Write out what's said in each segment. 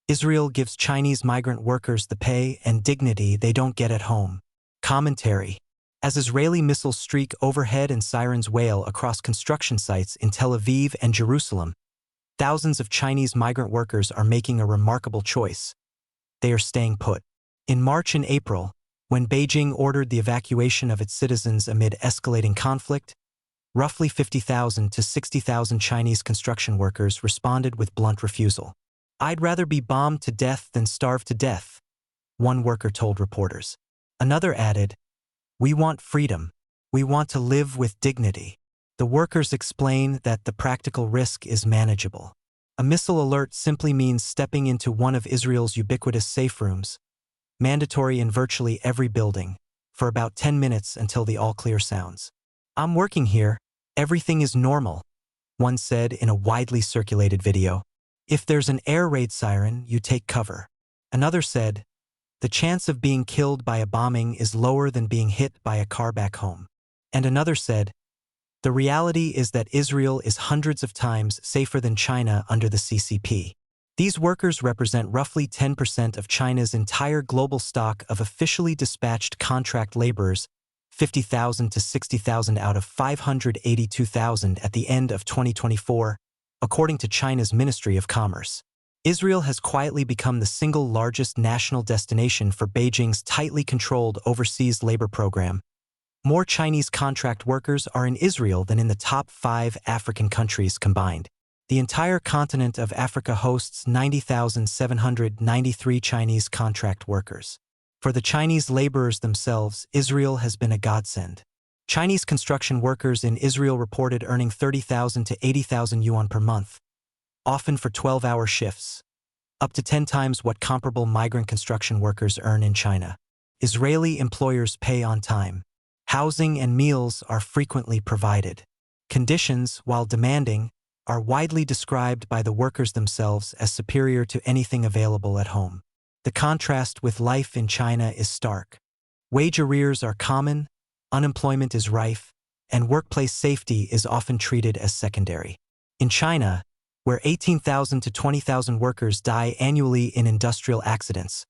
Israel gives Chinese migrant workers the pay and dignity they don't get at home. Commentary. As Israeli missiles streak overhead and sirens wail across construction sites in Tel Aviv and Jerusalem, thousands of Chinese migrant workers are making a remarkable choice. They are staying put. In March and April, when Beijing ordered the evacuation of its citizens amid escalating conflict, roughly 50,000 to 60,000 Chinese construction workers responded with blunt refusal. "I'd rather be bombed to death than starve to death," one worker told reporters. Another added, "We want freedom. We want to live with dignity." The workers explain that the practical risk is manageable. A missile alert simply means stepping into one of Israel's ubiquitous safe rooms, mandatory in virtually every building, for about 10 minutes until the all-clear sounds. "I'm working here. Everything is normal," one said in a widely circulated video. "If there's an air raid siren, you take cover." Another said, "The chance of being killed by a bombing is lower than being hit by a car back home." And another said, "The reality is that Israel is hundreds of times safer than China under the CCP." These workers represent roughly 10% of China's entire global stock of officially dispatched contract laborers, 50,000 to 60,000 out of 582,000 at the end of 2024, according to China's Ministry of Commerce. Israel has quietly become the single largest national destination for Beijing's tightly controlled overseas labor program. More Chinese contract workers are in Israel than in the top 5 African countries combined. The entire continent of Africa hosts 90,793 Chinese contract workers. For the Chinese laborers themselves, Israel has been a godsend. Chinese construction workers in Israel reported earning 30,000 to 80,000 yuan per month, often for 12-hour shifts, up to 10 times what comparable migrant construction workers earn in China. Israeli employers pay on time. Housing and meals are frequently provided. Conditions, while demanding, are widely described by the workers themselves as superior to anything available at home. The contrast with life in China is stark. Wage arrears are common, unemployment is rife, and workplace safety is often treated as secondary. In China, where 18,000 to 20,000 workers die annually in industrial accidents,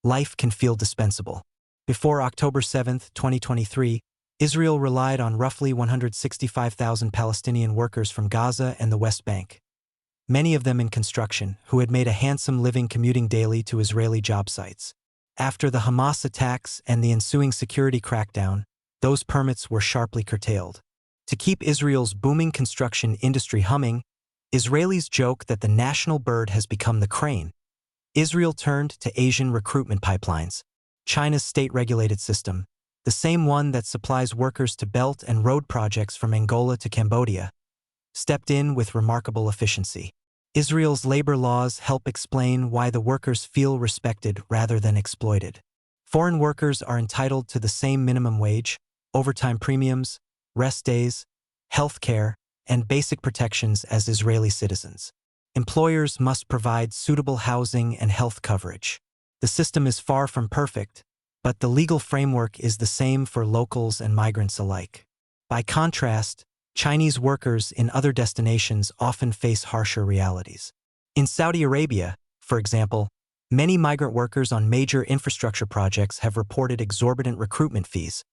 life can feel dispensable. Before October 7, 2023, Israel relied on roughly 165,000 Palestinian workers from Gaza and the West Bank, many of them in construction, who had made a handsome living commuting daily to Israeli job sites. After the Hamas attacks and the ensuing security crackdown, those permits were sharply curtailed. To keep Israel's booming construction industry humming, Israelis joke that the national bird has become the crane. Israel turned to Asian recruitment pipelines. China's state-regulated system, the same one that supplies workers to belt and road projects from Angola to Cambodia, stepped in with remarkable efficiency. Israel's labor laws help explain why the workers feel respected rather than exploited. Foreign workers are entitled to the same minimum wage, overtime premiums, rest days, health care, and basic protections as Israeli citizens. Employers must provide suitable housing and health coverage. The system is far from perfect, but the legal framework is the same for locals and migrants alike. By contrast, Chinese workers in other destinations often face harsher realities. In Saudi Arabia, for example, many migrant workers on major infrastructure projects have reported exorbitant recruitment fees,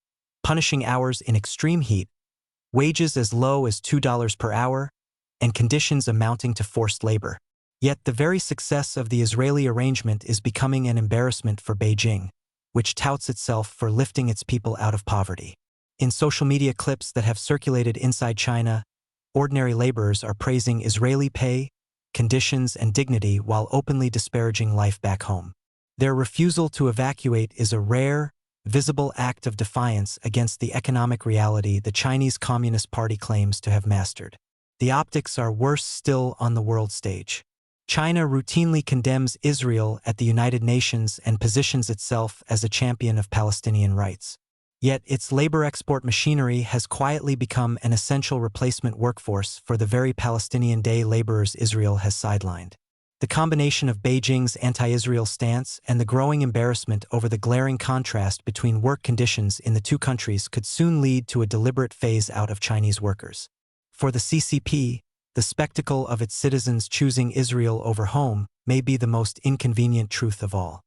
punishing hours in extreme heat, wages as low as $2 per hour, and conditions amounting to forced labor. Yet the very success of the Israeli arrangement is becoming an embarrassment for Beijing, which touts itself for lifting its people out of poverty. In social media clips that have circulated inside China, ordinary laborers are praising Israeli pay, conditions, and dignity while openly disparaging life back home. Their refusal to evacuate is a rare, visible act of defiance against the economic reality the Chinese Communist Party claims to have mastered. The optics are worse still on the world stage. China routinely condemns Israel at the United Nations and positions itself as a champion of Palestinian rights. Yet its labor export machinery has quietly become an essential replacement workforce for the very Palestinian day laborers Israel has sidelined. The combination of Beijing's anti-Israel stance and the growing embarrassment over the glaring contrast between work conditions in the two countries could soon lead to a deliberate phase-out of Chinese workers. For the CCP, the spectacle of its citizens choosing Israel over home may be the most inconvenient truth of all.